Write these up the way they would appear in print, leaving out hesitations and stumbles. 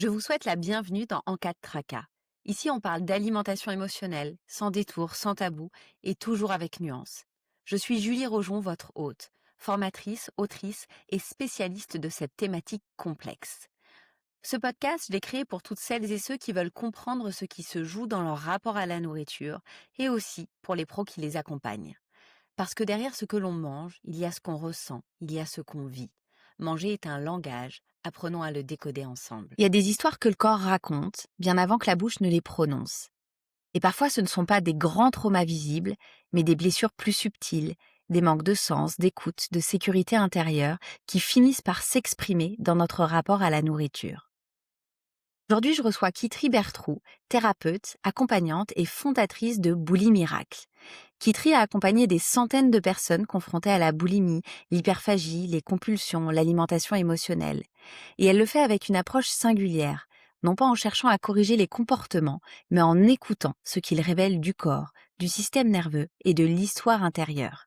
Je vous souhaite la bienvenue dans En cas de tracas. Ici, on parle d'alimentation émotionnelle, sans détour, sans tabou et toujours avec nuance. Je suis Julie Rojon, votre hôte, formatrice, autrice et spécialiste de cette thématique complexe. Ce podcast, je l'ai créé pour toutes celles et ceux qui veulent comprendre ce qui se joue dans leur rapport à la nourriture et aussi pour les pros qui les accompagnent. Parce que derrière ce que l'on mange, il y a ce qu'on ressent, il y a ce qu'on vit. Manger est un langage, apprenons à le décoder ensemble. Il y a des histoires que le corps raconte, bien avant que la bouche ne les prononce. Et parfois ce ne sont pas des grands traumas visibles, mais des blessures plus subtiles, des manques de sens, d'écoute, de sécurité intérieure, qui finissent par s'exprimer dans notre rapport à la nourriture. Aujourd'hui, je reçois Kitry Bertrou, thérapeute, accompagnante et fondatrice de Boulie Miracle. Kitry a accompagné des centaines de personnes confrontées à la boulimie, l'hyperphagie, les compulsions, l'alimentation émotionnelle. Et elle le fait avec une approche singulière, non pas en cherchant à corriger les comportements, mais en écoutant ce qu'ils révèlent du corps, du système nerveux et de l'histoire intérieure.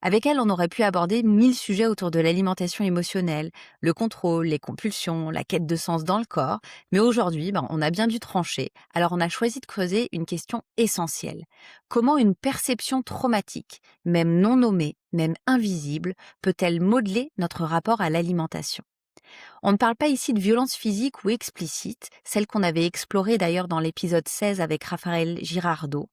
Avec elle, on aurait pu aborder 1000 sujets autour de l'alimentation émotionnelle, le contrôle, les compulsions, la quête de sens dans le corps. Mais aujourd'hui, on a bien dû trancher. Alors on a choisi de creuser une question essentielle. Comment une perception traumatique, même non nommée, même invisible, peut-elle modeler notre rapport à l'alimentation? On ne parle pas ici de violence physique ou explicite, celle qu'on avait explorée d'ailleurs dans l'épisode 16 avec Raphaël Girardot,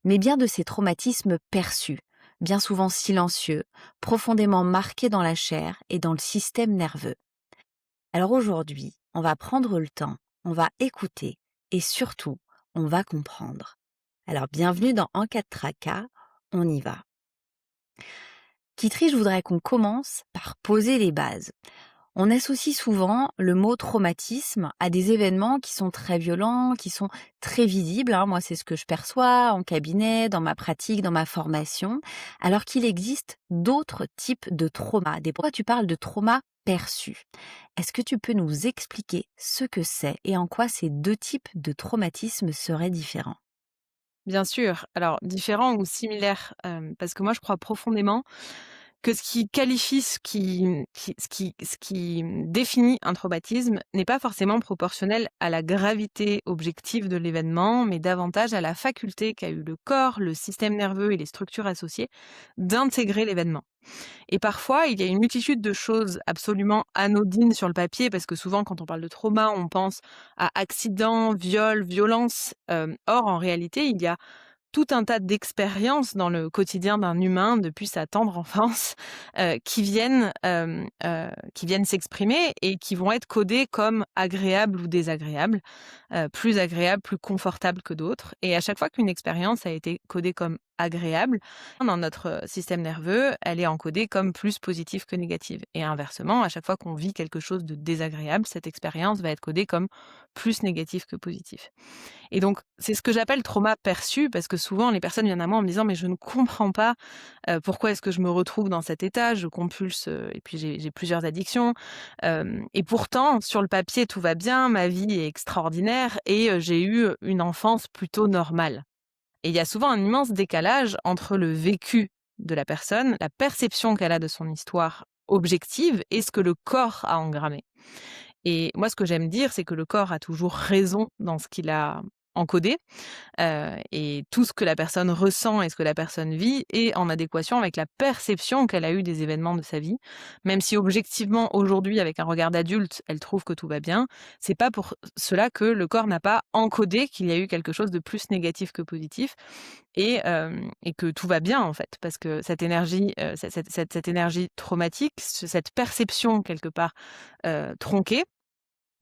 mais bien de ces traumatismes perçus, bien souvent silencieux, profondément marqués dans la chair et dans le système nerveux. Alors aujourd'hui, on va prendre le temps, on va écouter et surtout, on va comprendre. Alors bienvenue dans En cas de tracas, on y va. Kitry, je voudrais qu'on commence par poser les bases. On associe souvent le mot traumatisme à des événements qui sont très violents, qui sont très visibles, hein. Moi, c'est ce que je perçois en cabinet, dans ma pratique, dans ma formation, alors qu'il existe d'autres types de traumas. Pourquoi tu parles de trauma perçu? Est-ce que tu peux nous expliquer ce que c'est et en quoi ces deux types de traumatisme seraient différents? Bien sûr, alors différent ou similaire, parce que moi je crois profondément que ce qui qualifie, ce qui définit un traumatisme n'est pas forcément proportionnel à la gravité objective de l'événement, mais davantage à la faculté qu'a eu le corps, le système nerveux et les structures associées d'intégrer l'événement. Et parfois, il y a une multitude de choses absolument anodines sur le papier, parce que souvent, quand on parle de trauma, on pense à accident, viol, violence. Or, en réalité, il y a tout un tas d'expériences dans le quotidien d'un humain depuis sa tendre enfance, qui viennent s'exprimer et qui vont être codées comme agréables ou désagréables, plus agréables, plus confortables que d'autres. Et à chaque fois qu'une expérience a été codée comme agréable, dans notre système nerveux, elle est encodée comme plus positive que négative. Et inversement, à chaque fois qu'on vit quelque chose de désagréable, cette expérience va être codée comme plus négative que positive. Et donc, c'est ce que j'appelle trauma perçu, parce que souvent les personnes viennent à moi en me disant: «Mais je ne comprends pas, pourquoi est-ce que je me retrouve dans cet état? Je compulse, et puis j'ai plusieurs addictions, et pourtant sur le papier tout va bien, ma vie est extraordinaire et j'ai eu une enfance plutôt normale». Et il y a souvent un immense décalage entre le vécu de la personne, la perception qu'elle a de son histoire objective et ce que le corps a engrammé. Et moi, ce que j'aime dire, c'est que le corps a toujours raison dans ce qu'il a encodé, et tout ce que la personne ressent et ce que la personne vit est en adéquation avec la perception qu'elle a eue des événements de sa vie. Même si objectivement, aujourd'hui, avec un regard d'adulte, elle trouve que tout va bien, c'est pas pour cela que le corps n'a pas encodé qu'il y a eu quelque chose de plus négatif que positif et que tout va bien, en fait. Parce que cette énergie, cette énergie traumatique, cette perception quelque part, tronquée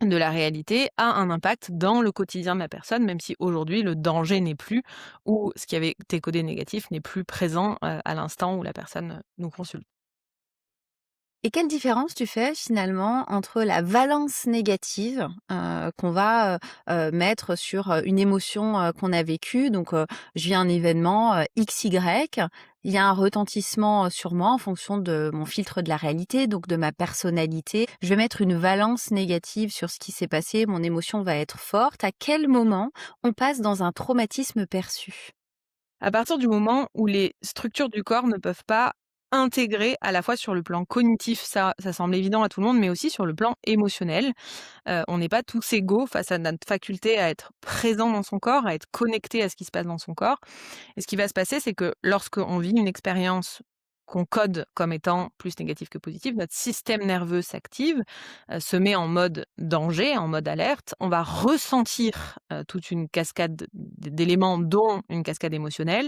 de la réalité a un impact dans le quotidien de la personne, même si aujourd'hui le danger n'est plus ou ce qui avait été codé négatif n'est plus présent, à l'instant où la personne, nous consulte. Et quelle différence tu fais finalement entre la valence négative, qu'on va, mettre sur, une émotion, qu'on a vécue? Donc, je vis un événement, XY, il y a un retentissement, sur moi en fonction de mon filtre de la réalité, donc de ma personnalité. Je vais mettre une valence négative sur ce qui s'est passé, mon émotion va être forte. À quel moment on passe dans un traumatisme perçu? À partir du moment où les structures du corps ne peuvent pas intégré à la fois sur le plan cognitif, ça semble évident à tout le monde, mais aussi sur le plan émotionnel. On n'est pas tous égaux face à notre faculté à être présent dans son corps, à être connecté à ce qui se passe dans son corps. Et ce qui va se passer, c'est que lorsqu'on vit une expérience qu'on code comme étant plus négative que positive, notre système nerveux s'active, se met en mode danger, en mode alerte. On va ressentir, toute une cascade d'éléments, dont une cascade émotionnelle.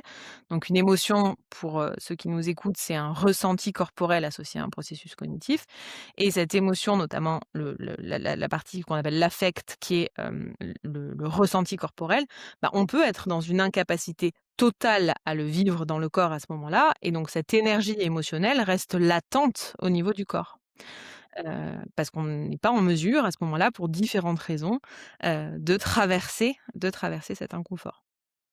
Donc une émotion, pour, ceux qui nous écoutent, c'est un ressenti corporel associé à un processus cognitif, et cette émotion, notamment la partie qu'on appelle l'affect, qui est, le ressenti corporel, bah, on peut être dans une incapacité totale à le vivre dans le corps à ce moment-là, et donc cette énergie émotionnelle reste latente au niveau du corps. Parce qu'on n'est pas en mesure à ce moment-là, pour différentes raisons, de traverser cet inconfort.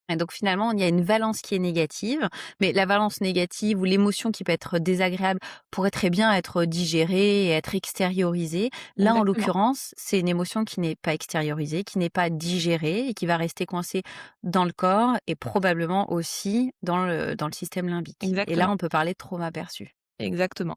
Et donc finalement, il y a une valence qui est négative, mais la valence négative ou l'émotion qui peut être désagréable pourrait très bien être digérée et être extériorisée. Là, en Exactement, l'occurrence, c'est une émotion qui n'est pas extériorisée, qui n'est pas digérée et qui va rester coincée dans le corps et probablement aussi dans le système limbique. Et là, exactement, on peut parler de trauma perçu. exactement.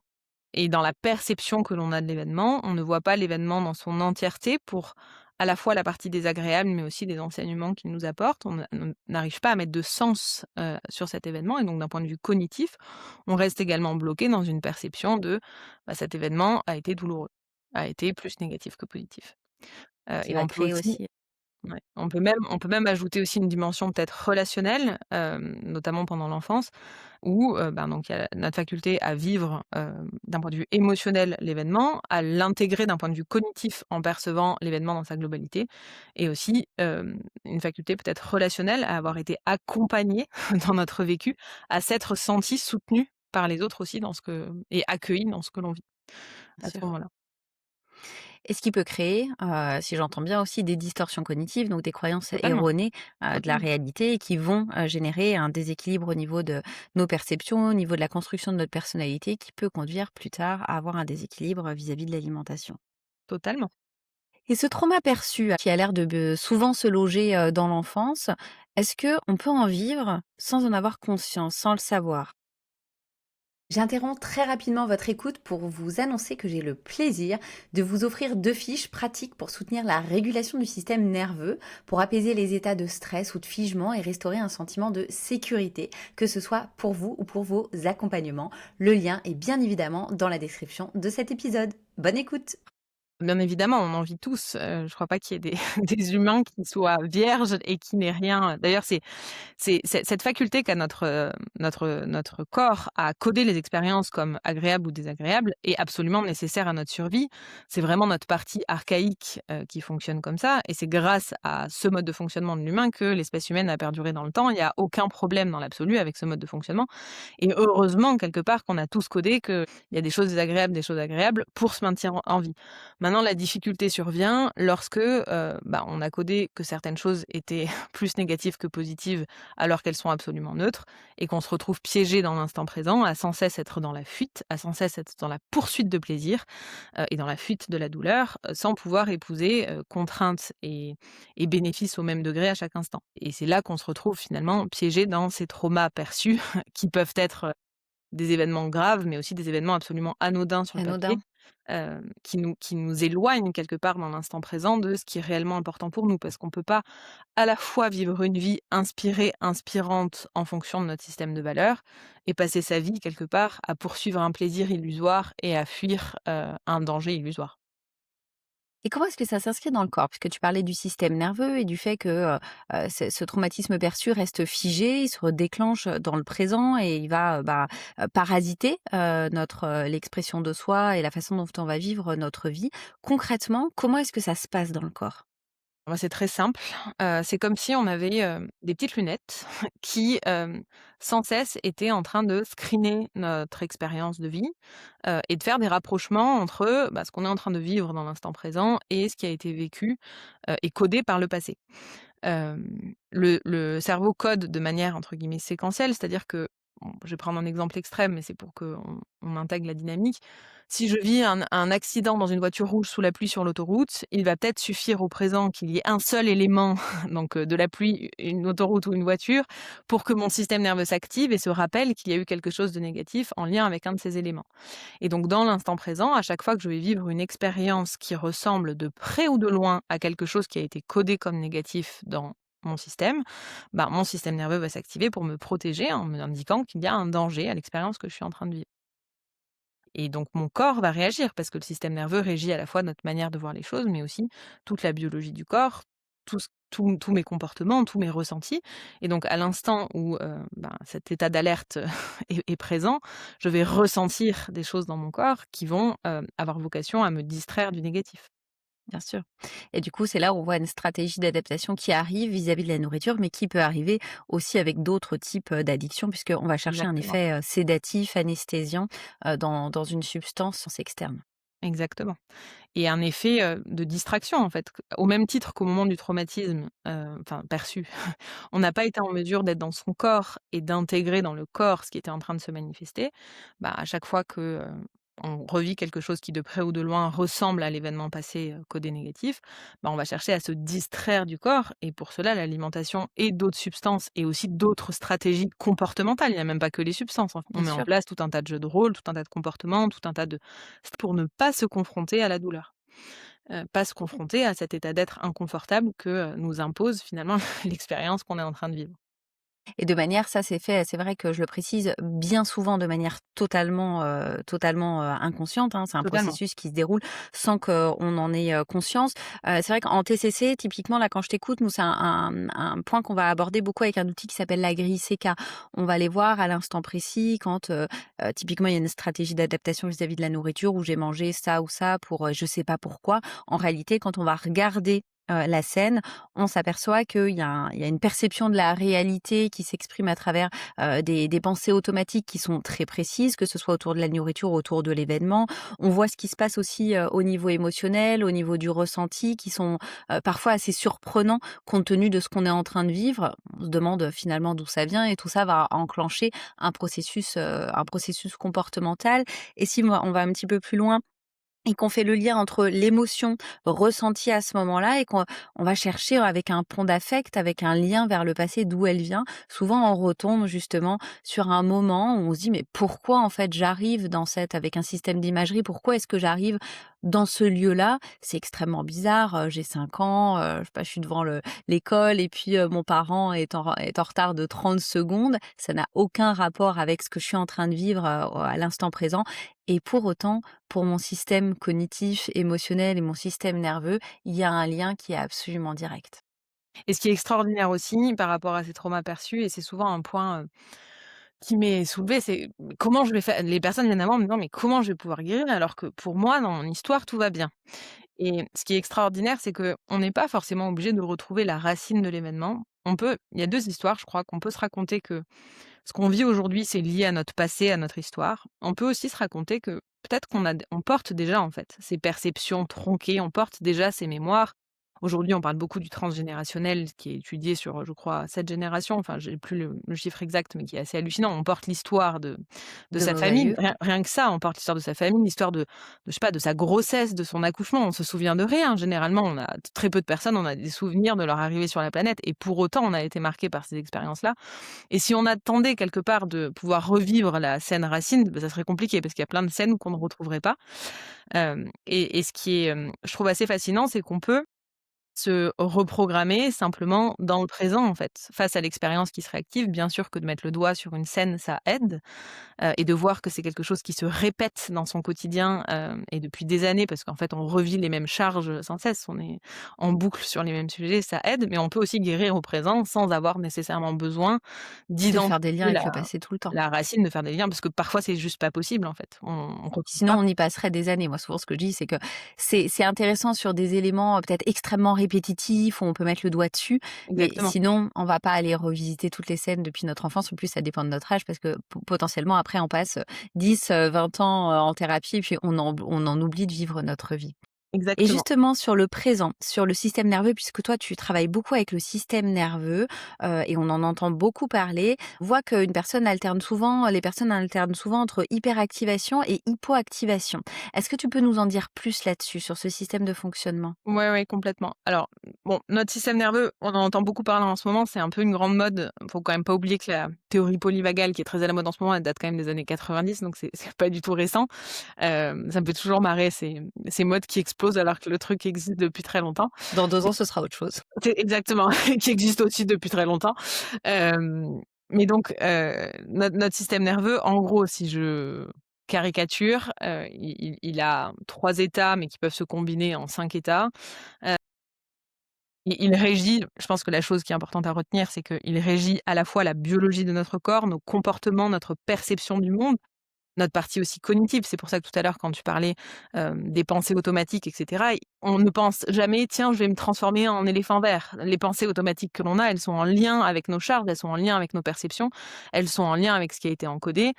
Et dans la perception que l'on a de l'événement, on ne voit pas l'événement dans son entièreté pour à la fois la partie désagréable, mais aussi les enseignements qu'il nous apporte. On n'arrive pas à mettre de sens, sur cet événement, et donc d'un point de vue cognitif, on reste également bloqué dans une perception de, bah, cet événement a été douloureux, a été plus négatif que positif. Qui Et va on peut créer aussi aussi. Ouais, on peut même ajouter aussi une dimension peut-être relationnelle, notamment pendant l'enfance, où, ben, donc il y a notre faculté à vivre, d'un point de vue émotionnel l'événement, à l'intégrer d'un point de vue cognitif en percevant l'événement dans sa globalité, et aussi, une faculté peut-être relationnelle à avoir été accompagné dans notre vécu, à s'être senti soutenu par les autres aussi dans ce que et accueilli dans ce que l'on vit Bien à ce sûr. moment-là. Et ce qui peut créer, si j'entends bien aussi des distorsions cognitives, donc des croyances Totalement, erronées, de la totalement. réalité et qui vont, générer un déséquilibre au niveau de nos perceptions, au niveau de la construction de notre personnalité qui peut conduire plus tard à avoir un déséquilibre vis-à-vis de l'alimentation. Totalement. Et ce trauma perçu, qui a l'air de souvent se loger, dans l'enfance, est-ce qu'on peut en vivre sans en avoir conscience, sans le savoir? J'interromps très rapidement votre écoute pour vous annoncer que j'ai le plaisir de vous offrir 2 fiches pratiques pour soutenir la régulation du système nerveux, pour apaiser les états de stress ou de figement et restaurer un sentiment de sécurité, que ce soit pour vous ou pour vos accompagnements. Le lien est bien évidemment dans la description de cet épisode. Bonne écoute! Bien évidemment, on en vit tous, je crois pas qu'il y ait des des humains qui soient vierges et qui n'aient rien. D'ailleurs, c'est cette faculté qu'a notre corps à coder les expériences comme agréables ou désagréables est absolument nécessaire à notre survie. C'est vraiment notre partie archaïque, qui fonctionne comme ça, et c'est grâce à ce mode de fonctionnement de l'humain que l'espèce humaine a perduré dans le temps. Il y a aucun problème dans l'absolu avec ce mode de fonctionnement, et heureusement quelque part qu'on a tous codé qu'il y a des choses désagréables, des choses agréables pour se maintenir en vie. Maintenant, la difficulté survient lorsque, bah, on a codé que certaines choses étaient plus négatives que positives alors qu'elles sont absolument neutres, et qu'on se retrouve piégé dans l'instant présent, à sans cesse être dans la fuite, à sans cesse être dans la poursuite de plaisir, et dans la fuite de la douleur, sans pouvoir épouser, contraintes et bénéfices au même degré à chaque instant. Et c'est là qu'on se retrouve finalement piégé dans ces traumas perçus qui peuvent être des événements graves, mais aussi des événements absolument anodins sur le papier, Anodin. qui nous éloignent quelque part dans l'instant présent de ce qui est réellement important pour nous. Parce qu'on peut pas à la fois vivre une vie inspirée, inspirante en fonction de notre système de valeurs, et passer sa vie quelque part à poursuivre un plaisir illusoire et à fuir, un danger illusoire. Et comment est-ce que ça s'inscrit dans le corps? Puisque tu parlais du système nerveux et du fait que, ce traumatisme perçu reste figé, il se redéclenche, dans le présent et il va, parasiter, l'expression de soi et la façon dont on va vivre notre vie. Concrètement, comment est-ce que ça se passe dans le corps? Moi, c'est très simple, c'est comme si on avait, des petites lunettes qui, sans cesse étaient en train de screener notre expérience de vie, et de faire des rapprochements entre, bah, ce qu'on est en train de vivre dans l'instant présent et ce qui a été vécu, et codé par le passé. Le cerveau code de manière entre guillemets «séquentielle», c'est-à-dire que bon, je vais prendre un exemple extrême, mais c'est pour qu'on intègre la dynamique. Si je vis un accident dans une voiture rouge sous la pluie sur l'autoroute, il va peut-être suffire au présent qu'il y ait un seul élément, donc de la pluie, une autoroute ou une voiture, pour que mon système nerveux s'active et se rappelle qu'il y a eu quelque chose de négatif en lien avec un de ces éléments. Et donc dans l'instant présent, à chaque fois que je vais vivre une expérience qui ressemble de près ou de loin à quelque chose qui a été codé comme négatif dans mon système, bah, mon système nerveux va s'activer pour me protéger en m'indiquant qu'il y a un danger à l'expérience que je suis en train de vivre. Et donc mon corps va réagir parce que le système nerveux régit à la fois notre manière de voir les choses, mais aussi toute la biologie du corps, tous mes comportements, tous mes ressentis. Et donc à l'instant où ben, cet état d'alerte est présent, je vais ressentir des choses dans mon corps qui vont avoir vocation à me distraire du négatif. Bien sûr. Et du coup, c'est là où on voit une stratégie d'adaptation qui arrive vis-à-vis de la nourriture, mais qui peut arriver aussi avec d'autres types, d'addictions puisqu'on va chercher un Exactement, effet, sédatif, anesthésiant, dans une substance externe. exactement. Et un effet de distraction en fait, au même titre qu'au moment du traumatisme, enfin perçu. On n'a pas été en mesure d'être dans son corps et d'intégrer dans le corps ce qui était en train de se manifester, bah, à chaque fois que, on revit quelque chose qui de près ou de loin ressemble à l'événement passé, codé négatif, bah, on va chercher à se distraire du corps et pour cela l'alimentation et d'autres substances et aussi d'autres stratégies comportementales. Il n'y a même pas que les substances, hein. On Bien met en sûr. place tout un tas de jeux de rôle, tout un tas de comportements, tout un tas de pour ne pas se confronter à la douleur. Pas se confronter à cet état d'être inconfortable que, nous impose finalement l'expérience qu'on est en train de vivre. Et de manière ça s'est fait, c'est vrai que je le précise, bien souvent de manière totalement, inconsciente, hein. C'est un Totalement. processus qui se déroule sans qu'on en ait, conscience. C'est vrai qu'en TCC, typiquement, là, quand je t'écoute, nous, c'est un point qu'on va aborder beaucoup avec un outil qui s'appelle la grille CK. On va aller voir à l'instant précis quand, typiquement, il y a une stratégie d'adaptation vis-à-vis de la nourriture où j'ai mangé ça ou ça pour, je sais pas pourquoi. En réalité, quand on va regarder, la scène, on s'aperçoit qu'il y a une perception de la réalité qui s'exprime à travers, des pensées automatiques qui sont très précises, que ce soit autour de la nourriture, autour de l'événement. On voit ce qui se passe aussi, au niveau émotionnel, au niveau du ressenti qui sont, parfois assez surprenants compte tenu de ce qu'on est en train de vivre. On se demande, finalement d'où ça vient et tout ça va enclencher un processus comportemental et si moi on va un petit peu plus loin et qu'on fait le lien entre l'émotion ressentie à ce moment-là et qu'on va chercher avec un pont d'affect, avec un lien vers le passé d'où elle vient. Souvent, on retombe justement sur un moment où on se dit: «Mais pourquoi en fait j'arrive dans cette» avec un système d'imagerie, «pourquoi est-ce que j'arrive dans ce lieu-là?» C'est extrêmement bizarre, j'ai 5 ans, je sais pas, je suis devant l'école et puis, mon parent est en retard de 30 secondes. Ça n'a aucun rapport avec ce que je suis en train de vivre, à l'instant présent et pour autant, pour mon système cognitif, émotionnel et mon système nerveux, il y a un lien qui est absolument direct. Et ce qui est extraordinaire aussi par rapport à ces traumas perçus et c'est souvent un point, qui m'est soulevé, c'est comment je vais faire les personnes viennent à moi en me disant: «Mais comment je vais pouvoir guérir?» alors que pour moi, dans mon histoire, tout va bien. Et ce qui est extraordinaire, c'est qu'on n'est pas forcément obligé de retrouver la racine de l'événement. Il y a 2 histoires, je crois, qu'on peut se raconter que ce qu'on vit aujourd'hui, c'est lié à notre passé, à notre histoire. On peut aussi se raconter que peut-être on porte déjà, en fait, ces perceptions tronquées, on porte déjà ces mémoires. Aujourd'hui, on parle beaucoup du transgénérationnel qui est étudié sur, je crois, 7 générations, enfin, j'ai plus le chiffre exact, mais qui est assez hallucinant. On porte l'histoire de De sa nos famille, aïeux. rien que ça, on porte l'histoire de sa famille, l'histoire de je sais pas, de sa grossesse, de son accouchement. On se souvient de rien. Généralement, on a très peu de personnes, on a des souvenirs de leur arrivée sur la planète et pour autant, on a été marqué par ces expériences-là. Et si on attendait quelque part de pouvoir revivre la scène racine, bah, ça serait compliqué parce qu'il y a plein de scènes qu'on ne retrouverait pas. Et ce qui est, je trouve assez fascinant, c'est qu'on peut se reprogrammer simplement dans le présent, en fait. Face à l'expérience qui se réactive, bien sûr que de mettre le doigt sur une scène, ça aide. Et de voir que c'est quelque chose qui se répète dans son quotidien, et depuis des années parce qu'en fait on revit les mêmes charges sans cesse, on est en boucle sur les mêmes sujets, ça aide, mais on peut aussi guérir au présent sans avoir nécessairement besoin De faire des liens d'identifier avec la le passé tout le temps. la racine, de faire des liens parce que parfois c'est juste pas possible en fait. On retrouve Sinon, pas on y passerait des années. Moi, souvent, ce que je dis, c'est que c'est intéressant sur des éléments, peut-être extrêmement répétitifs, où on peut mettre le doigt dessus, mais exactement. sinon, on va pas aller revisiter toutes les scènes depuis notre enfance. En plus, ça dépend de notre âge parce que potentiellement, après, on passe, 10, 20 ans, en thérapie et puis on en oublie de vivre notre vie. Et Exactement. justement sur le présent, sur le système nerveux, puisque toi tu travailles beaucoup avec le système nerveux, et on en entend beaucoup parler. On voit qu'une personne alterne souvent les personnes alternent souvent entre hyperactivation et hypoactivation. Est-ce que tu peux nous en dire plus là-dessus, sur ce système de fonctionnement? Ouais, ouais, complètement. Alors, bon, notre système nerveux, on en entend beaucoup parler en ce moment, c'est un peu une grande mode. Faut quand même pas oublier que la théorie polyvagale qui est très à la mode en ce moment, elle date quand même des années 90, donc c'est pas du tout récent. Ça me fait toujours marrer ces modes qui explosent alors que le truc existe depuis très longtemps. Dans 2 ans, ce sera autre chose. C'est exactement, qui existe aussi depuis très longtemps. Mais donc, notre système nerveux, en gros, si je caricature, il a 3 états, mais qui peuvent se combiner en 5 états. Il régit, je pense que la chose qui est importante à retenir, c'est qu'il régit à la fois la biologie de notre corps, nos comportements, notre perception du monde, notre partie aussi cognitive. C'est pour ça que tout à l'heure, quand tu parlais, des pensées automatiques et cetera, on ne pense jamais: «Tiens, je vais me transformer en éléphant vert». Les pensées automatiques que l'on a, elles sont en lien avec nos charges, elles sont en lien avec nos perceptions, elles sont en lien avec ce qui a été encodé,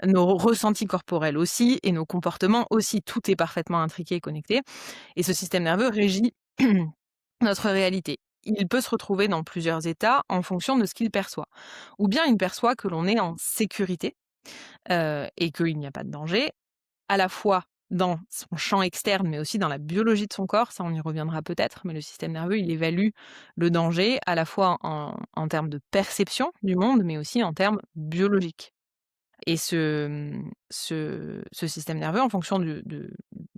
nos ressentis corporels aussi et nos comportements aussi. Tout est parfaitement intriqué et connecté et ce système nerveux régit notre réalité. Il peut se retrouver dans plusieurs états en fonction de ce qu'il perçoit. Ou bien il perçoit que l'on est en sécurité, et qu'il n'y a pas de danger, à la fois dans son champ externe, mais aussi dans la biologie de son corps, ça on y reviendra peut-être, mais le système nerveux, il évalue le danger à la fois en termes de perception du monde, mais aussi en termes biologiques. Et ce système nerveux, en fonction de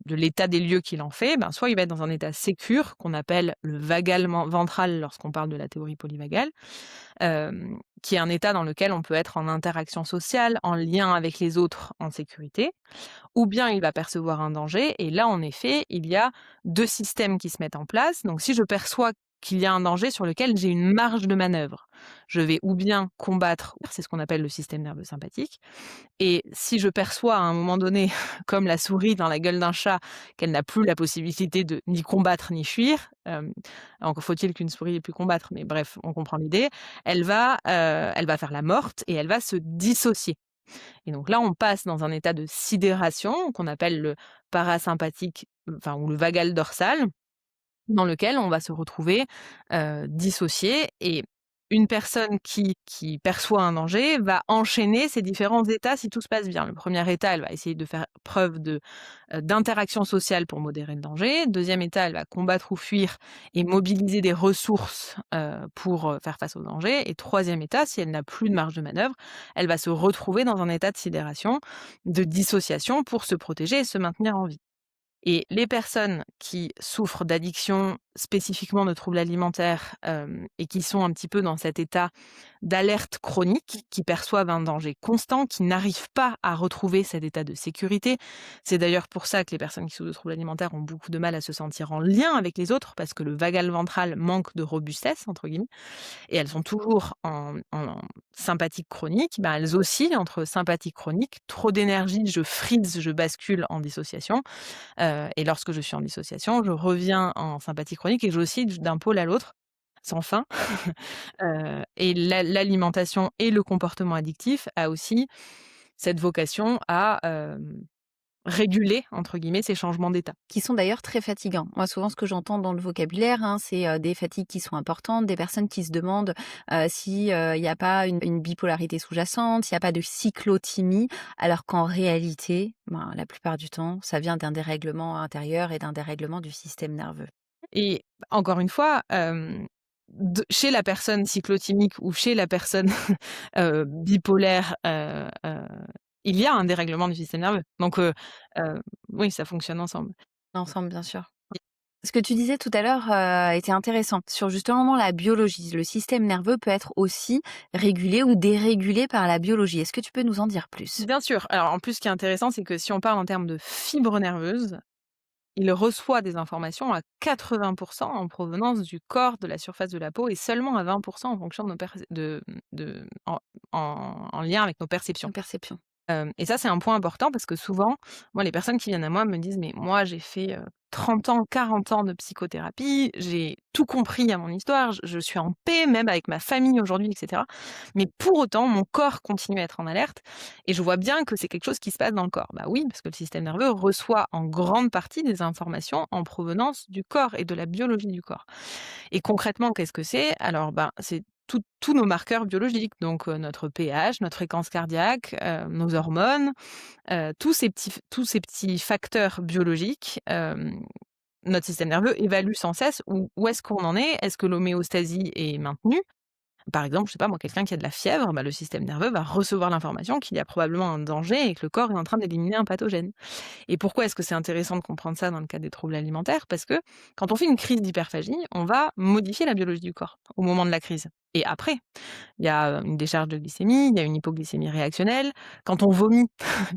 l'état des lieux qu'il en fait, ben, soit il va être dans un état sécure, qu'on appelle le vagal ventral lorsqu'on parle de la théorie polyvagale, qui est un état dans lequel on peut être en interaction sociale, en lien avec les autres, en sécurité. Ou bien il va percevoir un danger et là, en effet, il y a 2 systèmes qui se mettent en place. Donc si je perçois qu'il y a un danger sur lequel j'ai une marge de manœuvre, je vais ou bien combattre, c'est ce qu'on appelle le système nerveux sympathique, et si je perçois à un moment donné, comme la souris dans la gueule d'un chat, qu'elle n'a plus la possibilité de ni combattre ni fuir, encore faut-il qu'une souris ait pu combattre, mais bref, on comprend l'idée, elle va faire la morte et elle va se dissocier. Et donc là, on passe dans un état de sidération qu'on appelle le parasympathique, enfin ou le vagal dorsal, dans lequel on va se retrouver, dissocié et une personne qui perçoit un danger va enchaîner ces différents états si tout se passe bien. Le premier état, elle va essayer de faire preuve d'interaction sociale pour modérer le danger. Deuxième état, elle va combattre ou fuir et mobiliser des ressources, pour, faire face au danger et troisième état, si elle n'a plus de marge de manœuvre, elle va se retrouver dans un état de sidération, de dissociation pour se protéger et se maintenir en vie. Et les personnes qui souffrent d'addiction, spécifiquement de troubles alimentaires, et qui sont un petit peu dans cet état d'alerte chronique, qui perçoivent un danger constant, qui n'arrivent pas à retrouver cet état de sécurité. C'est d'ailleurs pour ça que les personnes qui souffrent de troubles alimentaires ont beaucoup de mal à se sentir en lien avec les autres, parce que le vagal ventral manque de «robustesse» entre guillemets et elles sont toujours en sympathique chronique, ben, elles oscillent entre sympathique chronique, trop d'énergie, je freeze, je bascule en dissociation. Et lorsque je suis en dissociation, je reviens en sympathie chronique et j'oscille d'un pôle à l'autre, sans fin. Et l'alimentation et le comportement addictif a aussi cette vocation à, «réguler» entre guillemets ces changements d'état. Qui sont d'ailleurs très fatigants. Moi, souvent, ce que j'entends dans le vocabulaire, hein, c'est, des fatigues qui sont importantes, des personnes qui se demandent, si, il y a pas une bipolarité sous-jacente, s'il y a pas de cyclothymie, alors qu'en réalité, ben, la plupart du temps, ça vient d'un dérèglement intérieur et d'un dérèglement du système nerveux. Et encore une fois, chez la personne cyclotimique ou chez la personne, bipolaire, il y a un dérèglement du système nerveux. Donc oui, ça fonctionne ensemble. Ensemble, bien sûr. Ce que tu disais tout à l'heure, était intéressant sur justement la biologie. Le système nerveux peut être aussi régulé ou dérégulé par la biologie. Est-ce que tu peux nous en dire plus? Bien sûr. Alors en plus, ce qui est intéressant, c'est que si on parle en termes de fibres nerveuses, il reçoit des informations à 80 en provenance du corps, de la surface de la peau et seulement à 20 en fonction de nos perc de en lien avec nos perceptions. Perception. Et ça, c'est un point important parce que souvent, moi, les personnes qui viennent à moi me disent: «Mais moi, j'ai fait, 30 ans, 40 ans de psychothérapie, j'ai tout compris à mon histoire, je suis en paix même avec ma famille aujourd'hui et cetera. Mais pour autant, mon corps continue à être en alerte et je vois bien que c'est quelque chose qui se passe dans le corps». Bah oui, parce que le système nerveux reçoit en grande partie des informations en provenance du corps et de la biologie du corps. Et concrètement, qu'est-ce que c'est? Alors, ben, c'est tous nos marqueurs biologiques, donc notre pH, notre fréquence cardiaque, nos hormones, tous ces petits facteurs biologiques, notre système nerveux évalue sans cesse où est-ce qu'on en est. Est-ce que l'homéostasie est maintenue? Par exemple, je sais pas moi, quelqu'un qui a de la fièvre, bah, le système nerveux va recevoir l'information qu'il y a probablement un danger et que le corps est en train d'éliminer un pathogène. Et pourquoi est-ce que c'est intéressant de comprendre ça dans le cadre des troubles alimentaires? Parce que quand on fait une crise d'hyperphagie, on va modifier la biologie du corps au moment de la crise. Et après, il y a une décharge de glycémie, il y a une hypoglycémie réactionnelle. Quand on vomit,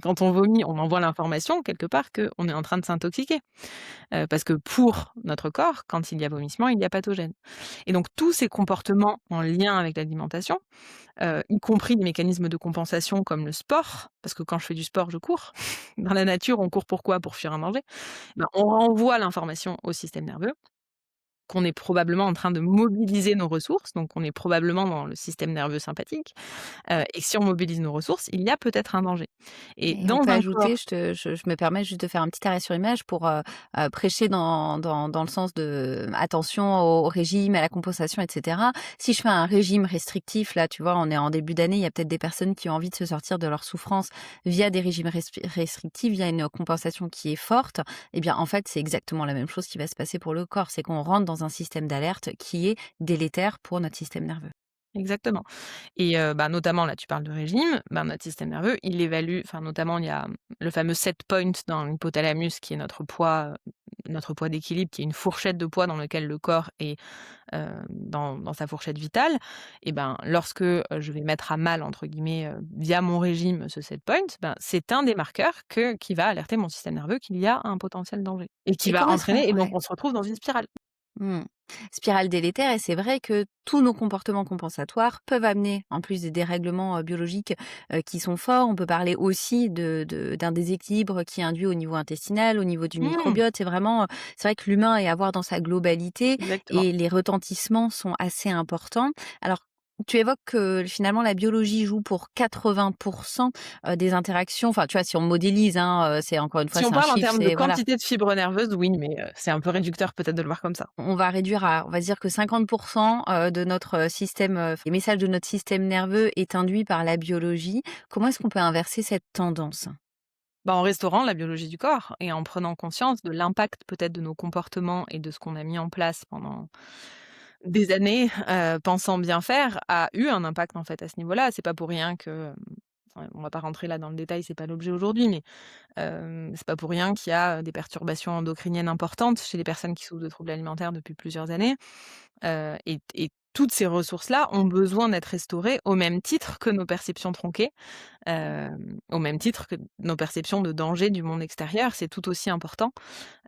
quand on vomit, on envoie l'information quelque part qu'on est en train de s'intoxiquer. Parce que pour notre corps, quand il y a vomissement, il y a pathogène. Et donc tous ces comportements en lien avec l'alimentation, y compris des mécanismes de compensation comme le sport, parce que quand je fais du sport, je cours. Dans la nature, on court pourquoi? Pour fuir un danger. Ben, on renvoie l'information au système nerveux qu'on est probablement en train de mobiliser nos ressources, donc on est probablement dans le système nerveux sympathique, et si on mobilise nos ressources, il y a peut-être un danger. Et Et on dans peut un ajouter, corps je me permets juste de faire un petit arrêt sur image pour, prêcher dans le sens de attention au régime, à la compensation et cetera. Si je fais un régime restrictif, là, tu vois, on est en début d'année, il y a peut-être des personnes qui ont envie de se sortir de leur souffrance via des régimes restrictifs, via une compensation qui est forte. Eh bien, en fait, c'est exactement la même chose qui va se passer pour le corps. C'est qu'on rentre dans un système d'alerte qui est délétère pour notre système nerveux. exactement. Et bah, notamment là, tu parles de régime, bah, notre système nerveux, il évalue enfin notamment il y a, le fameux set point dans l'hypothalamus qui est notre poids d'équilibre, qui est une fourchette de poids dans lequel le corps est, dans sa fourchette vitale. Et ben, lorsque, je vais «mettre à mal» entre guillemets, via mon régime ce set point, ben, c'est un des marqueurs qui va alerter mon système nerveux qu'il y a un potentiel danger et qui Et va comment est-ce qu'on entraîner et donc ouais. on se retrouve dans une spirale. Mmh. Spirale délétère et c'est vrai que tous nos comportements compensatoires peuvent amener, en plus des dérèglements, biologiques, qui sont forts. On peut parler aussi d'un déséquilibre qui est induit au niveau intestinal, au niveau du Mmh, microbiote. C'est vrai que l'humain est à voir dans sa globalité exactement. et les retentissements sont assez importants. Alors, tu évoques que finalement la biologie joue pour 80 des interactions. Enfin, tu vois, si on modélise, hein, c'est encore une fois, Si on c'est un parle en chiffre, termes de c'est voilà. quantité de fibres nerveuses, oui, mais c'est un peu réducteur peut-être de le voir comme ça. On va réduire à on va dire que 50 de notre, système, les messages de notre système nerveux est induit par la biologie. Comment est-ce qu'on peut inverser cette tendance? Bah, en restaurant la biologie du corps et en prenant conscience de l'impact peut-être de nos comportements et de ce qu'on a mis en place pendant des années, pensant bien faire, a eu un impact en fait à ce niveau-là. C'est pas pour rien que, enfin, on va pas rentrer là dans le détail, c'est pas l'objet aujourd'hui, mais c'est pas pour rien qu'il y a des perturbations endocriniennes importantes chez les personnes qui souffrent de troubles alimentaires depuis plusieurs années. Et toutes ces ressources-là ont besoin d'être restaurées au même titre que nos perceptions tronquées, au même titre que nos perceptions de danger du monde extérieur, c'est tout aussi important.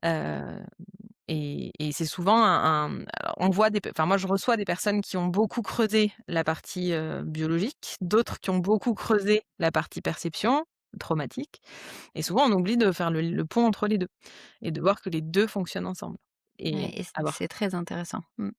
Heu et c'est souvent alors on voit enfin moi je reçois des personnes qui ont beaucoup creusé la partie, biologique, d'autres qui ont beaucoup creusé la partie perception, traumatique, et souvent on oublie de faire le pont entre les 2 et de voir que les 2 fonctionnent ensemble Ouais et et c'est avoir très intéressant. Mmh.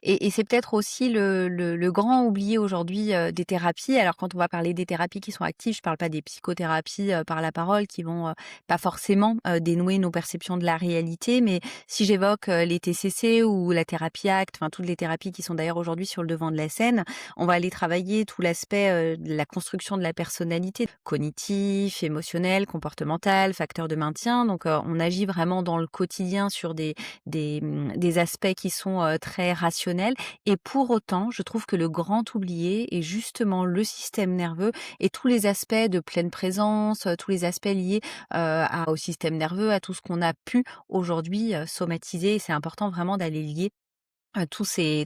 Et c'est peut-être aussi le grand oublié aujourd'hui, des thérapies. Alors quand on va parler des thérapies qui sont actives, je parle pas des psychothérapies, par la parole qui vont, pas forcément, dénouer nos perceptions de la réalité. Mais si j'évoque, les TCC ou la thérapie ACT, enfin toutes les thérapies qui sont d'ailleurs aujourd'hui sur le devant de la scène, on va aller travailler tout l'aspect, de la construction de la personnalité, cognitif, émotionnel, comportemental, facteur de maintien. Donc, on agit vraiment dans le quotidien sur des aspects qui sont, très rationnels et pour autant, je trouve que le grand oublié est justement le système nerveux et tous les aspects de pleine présence, tous les aspects liés, à au système nerveux, à tout ce qu'on a pu aujourd'hui, somatiser. C'est important vraiment d'aller lier, toutes ces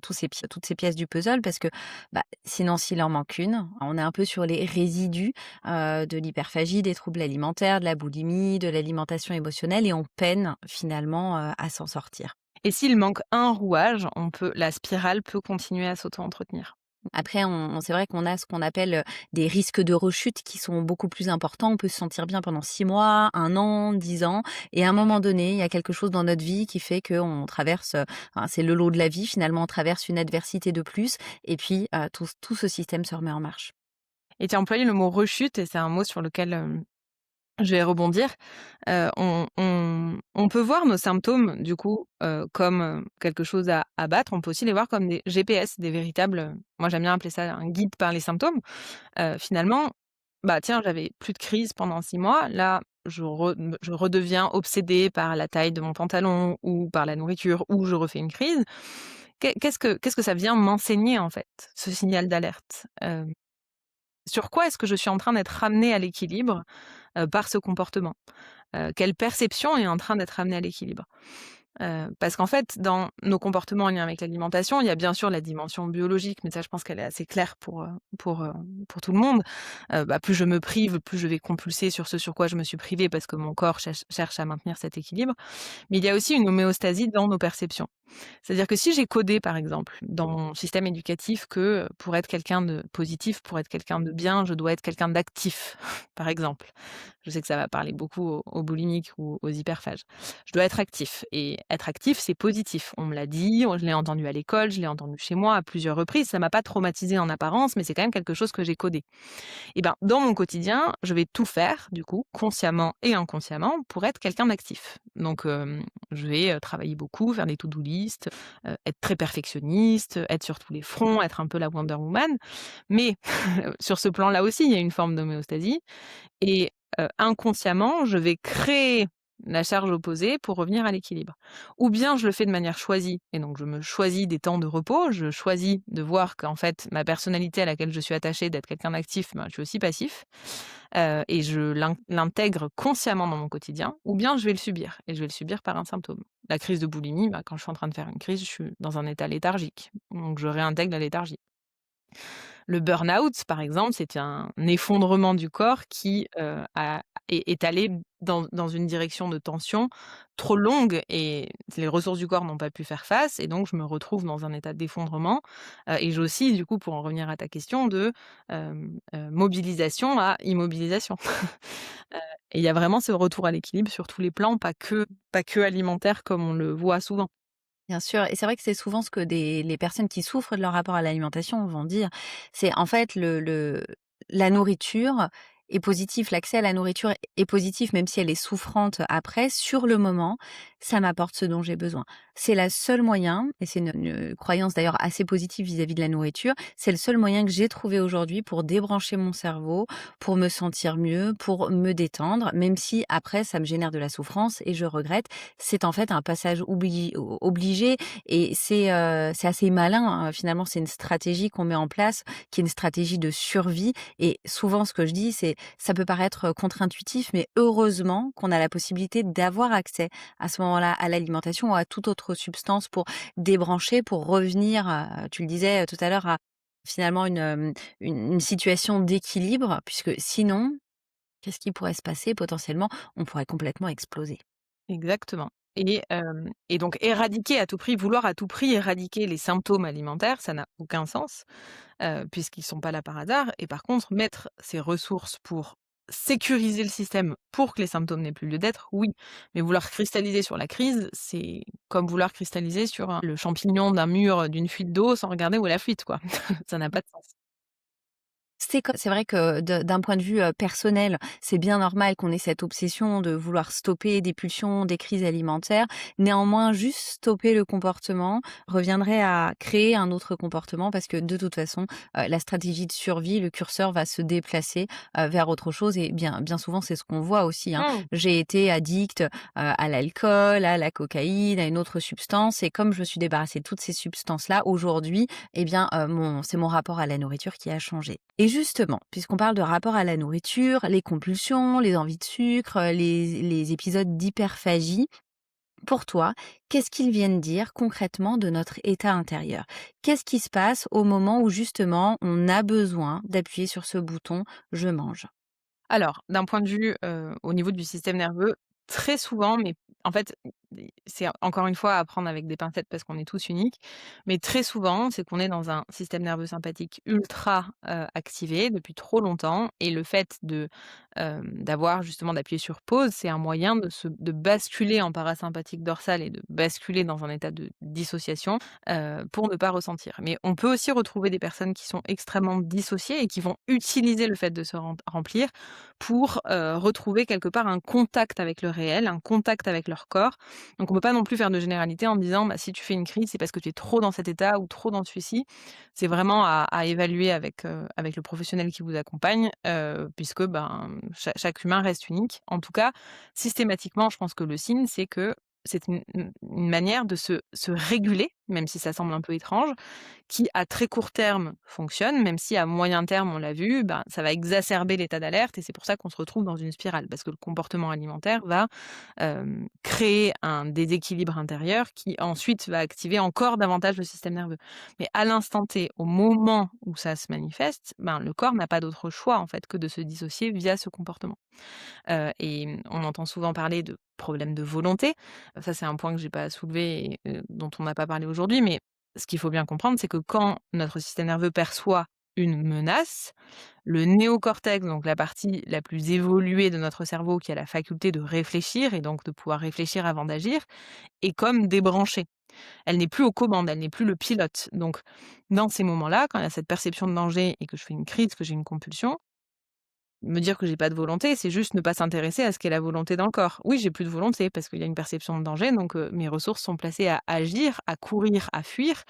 pièces du puzzle parce que, bah, sinon s'il en manque une, on est un peu sur les résidus, de l'hyperphagie, des troubles alimentaires, de la boulimie, de l'alimentation émotionnelle et on peine finalement, à s'en sortir. et s'il manque un rouage, la spirale peut continuer à s'auto-entretenir. Après, c'est vrai qu'on a ce qu'on appelle, des risques de rechute qui sont beaucoup plus importants. On peut se sentir bien pendant 6 mois, 1 an, 10 ans et à un moment donné, il y a quelque chose dans notre vie qui fait qu'on traverse, enfin, c'est le lot de la vie finalement, on traverse une adversité de plus et puis, tout ce système se remet en marche. Et tu as employé le mot rechute et c'est un mot sur lequel, je vais rebondir. On peut voir nos symptômes du coup, comme, quelque chose à abattre. On peut aussi les voir comme des GPS, des véritables, moi j'aime bien appeler ça un guide par les symptômes. Finalement, bah, tiens, j'avais plus de crise pendant 6 mois. Là, je redeviens obsédée par la taille de mon pantalon ou par la nourriture ou je refais une crise. Qu'est-ce que ça vient m'enseigner, en fait, ce signal d'alerte? Sur quoi est-ce que je suis en train d'être ramenée à l'équilibre, par ce comportement? Quelle perception est en train d'être ramenée à l'équilibre? Parce qu'en fait, dans nos comportements en lien avec l'alimentation, il y a bien sûr la dimension biologique, mais ça, je pense qu'elle est assez claire pour tout le monde. Bah, plus je me prive, plus je vais compulser sur ce sur quoi je me suis privée parce que mon corps cherche à maintenir cet équilibre. Mais il y a aussi une homéostasie dans nos perceptions. C'est-à-dire que si j'ai codé, par exemple, dans mon système éducatif que, pour être quelqu'un de positif, pour être quelqu'un de bien, je dois être quelqu'un d'actif, par exemple. Je sais que ça va parler beaucoup aux boulimiques ou aux hyperphages. Je dois être actif et être actif, c'est positif. On me l'a dit, je l'ai entendu à l'école, je l'ai entendu chez moi à plusieurs reprises. Ça m'a pas traumatisée en apparence, mais c'est quand même quelque chose que j'ai codé. Et ben, dans mon quotidien, je vais tout faire, du coup, consciemment et inconsciemment, pour être quelqu'un d'actif. Donc, je vais, travailler beaucoup, faire des to-do list, être très perfectionniste, être sur tous les fronts, être un peu la Wonder Woman. Mais sur ce plan-là aussi, il y a une forme d'homéostasie et inconsciemment, je vais créer la charge opposée pour revenir à l'équilibre. Ou bien je le fais de manière choisie et donc je me choisis des temps de repos, je choisis de voir qu'en fait ma personnalité à laquelle je suis attachée d'être quelqu'un d'actif, ben, je suis aussi passif, et je l'intègre consciemment dans mon quotidien. Ou bien je vais le subir et je vais le subir par un symptôme. La crise de boulimie, bah, quand je suis en train de faire une crise, je suis dans un état léthargique, donc je réintègre la léthargie. Le burn-out, par exemple, c'est un effondrement du corps qui, est allé dans une direction de tension trop longue et les ressources du corps n'ont pas pu faire face et donc je me retrouve dans un état d'effondrement, et j'ai aussi du coup, pour en revenir à ta question, de, mobilisation à immobilisation. Et il y a vraiment ce retour à l'équilibre sur tous les plans, pas que alimentaire comme on le voit souvent. Bien sûr et c'est vrai que c'est souvent ce que les personnes qui souffrent de leur rapport à l'alimentation vont dire. C'est en fait la nourriture est positive, l'accès à la nourriture est positif même si elle est souffrante après. Sur le moment, ça m'apporte ce dont j'ai besoin. C'est la seule moyen et c'est une croyance d'ailleurs assez positive vis-à-vis de la nourriture, c'est le seul moyen que j'ai trouvé aujourd'hui pour débrancher mon cerveau, pour me sentir mieux, pour me détendre, même si après ça me génère de la souffrance et je regrette. C'est en fait un passage obligé et c'est assez malin, hein, finalement. C'est une stratégie qu'on met en place, qui est une stratégie de survie et souvent ce que je dis, c'est ça peut paraître, contre-intuitif, mais heureusement qu'on a la possibilité d'avoir accès à ce moment-là à l'alimentation ou à toute autre substance pour débrancher, pour revenir, tu le disais, tout à l'heure, à finalement une situation d'équilibre puisque sinon, qu'est-ce qui pourrait se passer potentiellement? On pourrait complètement exploser. Exactement et donc éradiquer à tout prix, vouloir à tout prix éradiquer les symptômes alimentaires, ça n'a aucun sens, puisqu'ils sont pas là par hasard et par contre mettre ces ressources pour sécuriser le système pour que les symptômes n'aient plus lieu d'être, oui. Mais vouloir cristalliser sur la crise, c'est comme vouloir cristalliser sur le champignon d'un mur, d'une fuite d'eau sans regarder où est la fuite, quoi. Ça n'a pas de sens. C'est vrai que d'un point de vue, personnel, c'est bien normal qu'on ait cette obsession de vouloir stopper des pulsions, des crises alimentaires. Néanmoins, juste stopper le comportement reviendrait à créer un autre comportement parce que de toute façon, la stratégie de survie, le curseur va se déplacer, vers autre chose et bien souvent, c'est ce qu'on voit aussi, hein. Mmh. J'ai été addict, à l'alcool, à la cocaïne, à une autre substance et comme je me suis débarrassée de toutes ces substances-là, aujourd'hui, eh bien, c'est mon rapport à la nourriture qui a changé. Et justement, puisqu'on parle de rapport à la nourriture, les compulsions, les envies de sucre, les épisodes d'hyperphagie, pour toi, qu'est-ce qu'ils viennent dire concrètement de notre état intérieur? Qu'est-ce qui se passe au moment où justement on a besoin d'appuyer sur ce bouton «je mange»? Alors, d'un point de vue, au niveau du système nerveux, très souvent, mais en fait, c'est encore une fois à prendre avec des pincettes parce qu'on est tous uniques, mais très souvent, c'est qu'on est dans un système nerveux sympathique ultra, activé depuis trop longtemps et le fait d'avoir justement d'appuyer sur pause, c'est un moyen de basculer en parasympathique dorsal et de basculer dans un état de dissociation, pour ne pas ressentir. Mais on peut aussi retrouver des personnes qui sont extrêmement dissociées et qui vont utiliser le fait de se remplir pour, retrouver quelque part un contact avec le réel, un contact avec leur corps. Donc on peut pas non plus faire de généralité en disant: «Bah, si tu fais une crise, c'est parce que tu es trop dans cet état ou trop dans celui-ci». C'est vraiment à évaluer avec le professionnel qui vous accompagne, puisque, ben, chaque humain reste unique. En tout cas, systématiquement, je pense que le signe, c'est que c'est une manière de se réguler, même si ça semble un peu étrange, qui à très court terme fonctionne, même si à moyen terme, on l'a vu, ben, ça va exacerber l'état d'alerte et c'est pour ça qu'on se retrouve dans une spirale. Parce que le comportement alimentaire va, créer un déséquilibre intérieur qui ensuite va activer encore davantage le système nerveux. Mais à l'instant T, au moment où ça se manifeste, ben, le corps n'a pas d'autre choix en fait que de se dissocier via ce comportement. On entend souvent parler de problèmes de volonté. Ça, c'est un point que j'ai pas soulevé et dont on n'a pas parlé aujourd'hui, mais ce qu'il faut bien comprendre, c'est que quand notre système nerveux perçoit une menace, le néocortex, donc la partie la plus évoluée de notre cerveau qui a la faculté de réfléchir et donc de pouvoir réfléchir avant d'agir, est comme débranchée. Elle n'est plus aux commandes, elle n'est plus le pilote. Donc dans ces moments-là, quand il y a cette perception de danger et que je fais une crise, que j'ai une compulsion, me dire que j'ai pas de volonté, c'est juste ne pas s'intéresser à ce qu'est la volonté dans le corps. Oui, j'ai plus de volonté parce qu'il y a une perception de danger, donc mes ressources sont placées à agir, à courir, à fuir,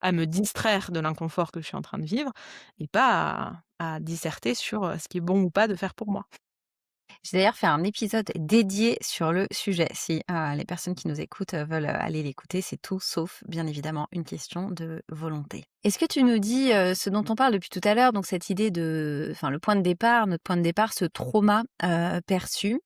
à me distraire de l'inconfort que je suis en train de vivre et pas à disserter sur, ce qui est bon ou pas de faire pour moi. J'ai d'ailleurs fait un épisode dédié sur le sujet. Si, les personnes qui nous écoutent, veulent, aller l'écouter, c'est tout sauf, bien évidemment, une question de volonté. Est-ce que tu nous dis, ce dont on parle depuis tout à l'heure, donc cette idée de enfin le point de départ, notre point de départ, ce trauma, perçu.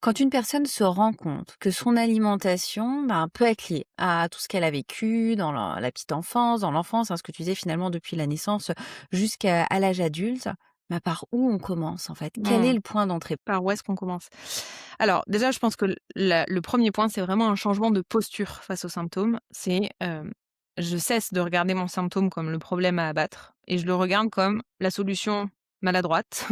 Quand une personne se rend compte que son alimentation, ben, peut être liée à tout ce qu'elle a vécu dans la petite enfance, dans l'enfance, hein, ce que tu disais finalement depuis la naissance jusqu'à l'âge adulte, bah, par où on commence en fait? Quel est Mmh. le point d'entrée? Par où est-ce qu'on commence? Alors déjà, je pense que le 1er point, c'est vraiment un changement de posture face aux symptômes. C'est, je cesse de regarder mon symptôme comme le problème à abattre et je le regarde comme la solution maladroite,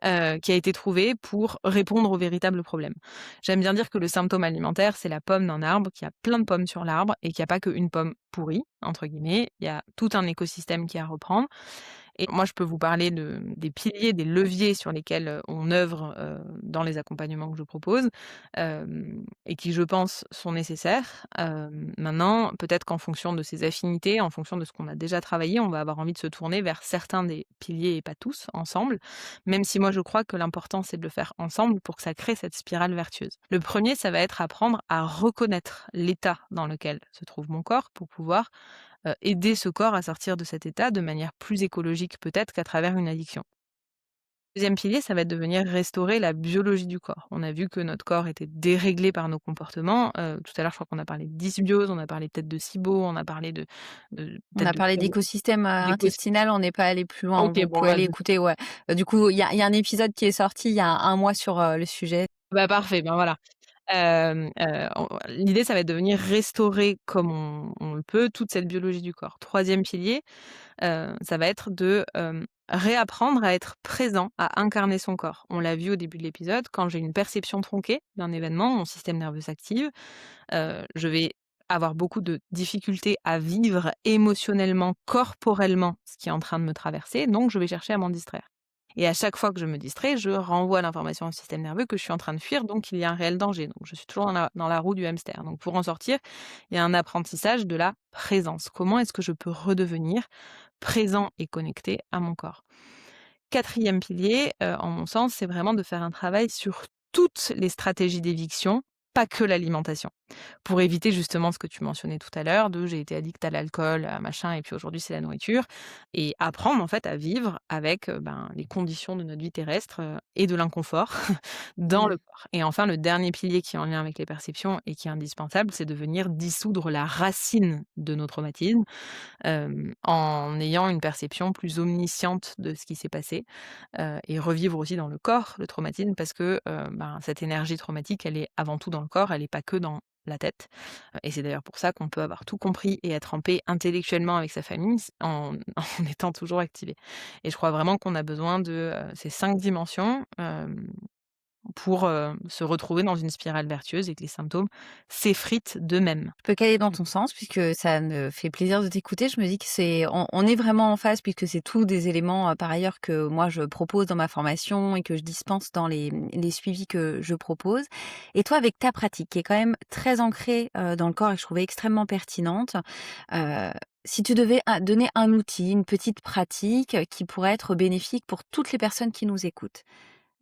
qui a été trouvée pour répondre au véritable problème. J'aime bien dire que le symptôme alimentaire, c'est la pomme d'un arbre, qu'il y a plein de pommes sur l'arbre et qu'il y a pas qu'1 pomme «pourrie» entre guillemets. Il y a tout un écosystème qui est à reprendre. Et moi, je peux vous parler des piliers, des leviers sur lesquels, on œuvre, dans les accompagnements que je propose, et qui, je pense, sont nécessaires. Maintenant, peut-être qu'en fonction de ses affinités, en fonction de ce qu'on a déjà travaillé, on va avoir envie de se tourner vers certains des piliers et pas tous, ensemble. Même si moi, je crois que l'important, c'est de le faire ensemble pour que ça crée cette spirale vertueuse. Le premier, ça va être apprendre à reconnaître l'état dans lequel se trouve mon corps pour pouvoir aider ce corps à sortir de cet état de manière plus écologique peut-être qu'à travers une addiction. Deuxième pilier, ça va être de venir restaurer la biologie du corps. On a vu que notre corps était déréglé par nos comportements. Tout à l'heure, je crois qu'on a parlé de dysbiose, on a parlé peut-être de SIBO, on a parlé de On peut-être a de parlé d'écosystème, intestinal, on n'est pas allé plus loin. OK, Vous bon, pouvez bah, aller écouter, ouais. Du coup, il y a un épisode qui est sorti il y a un mois sur, le sujet. bah, parfait, ben, voilà. On l'idée, ça va être de venir restaurer comme on le peut toute cette biologie du corps. Troisième pilier, ça va être de, réapprendre à être présent, à incarner son corps. On l'a vu au début de l'épisode, quand j'ai une perception tronquée d'un événement, mon système nerveux s'active, je vais avoir beaucoup de difficultés à vivre émotionnellement, corporellement ce qui est en train de me traverser, donc je vais chercher à m'en distraire. Et à chaque fois que je me distrais, je renvoie l'information au système nerveux que je suis en train de fuir, donc il y a un réel danger. Donc je suis toujours dans la roue du hamster. Donc pour en sortir, il y a un apprentissage de la présence. Comment est-ce que je peux redevenir présent et connecté à mon corps? Quatrième pilier, en mon sens, c'est vraiment de faire un travail sur toutes les stratégies d'éviction, pas que l'alimentation. Pour éviter justement ce que tu mentionnais tout à l'heure de: «J'ai été addict à l'alcool, à machin et puis aujourd'hui c'est la nourriture» et apprendre en fait à vivre avec, ben, les conditions de notre vie terrestre, et de l'inconfort dans Mmh. le corps. Et enfin le dernier pilier qui est en lien avec les perceptions et qui est indispensable, c'est de venir dissoudre la racine de nos traumatismes, en ayant une perception plus omnisciente de ce qui s'est passé, et revivre aussi dans le corps le traumatisme parce que, ben, cette énergie traumatique, elle est avant tout dans le corps, elle est pas que dans la tête. Et c'est d'ailleurs pour ça qu'on peut avoir tout compris et être en paix intellectuellement avec sa famille en en étant toujours activé. Et je crois vraiment qu'on a besoin de, ces 5 dimensions, pour, se retrouver dans une spirale vertueuse et que les symptômes s'effritent d'eux-mêmes. Je peux caler dans ton sens puisque ça me fait plaisir de t'écouter. Je me dis que on est vraiment en phase puisque c'est tous des éléments, par ailleurs que moi je propose dans ma formation et que je dispense dans les suivis que je propose. Et toi, avec ta pratique qui est quand même très ancrée, dans le corps et que je trouvais extrêmement pertinente, heu, si tu devais donner un outil, une petite pratique, qui pourrait être bénéfique pour toutes les personnes qui nous écoutent,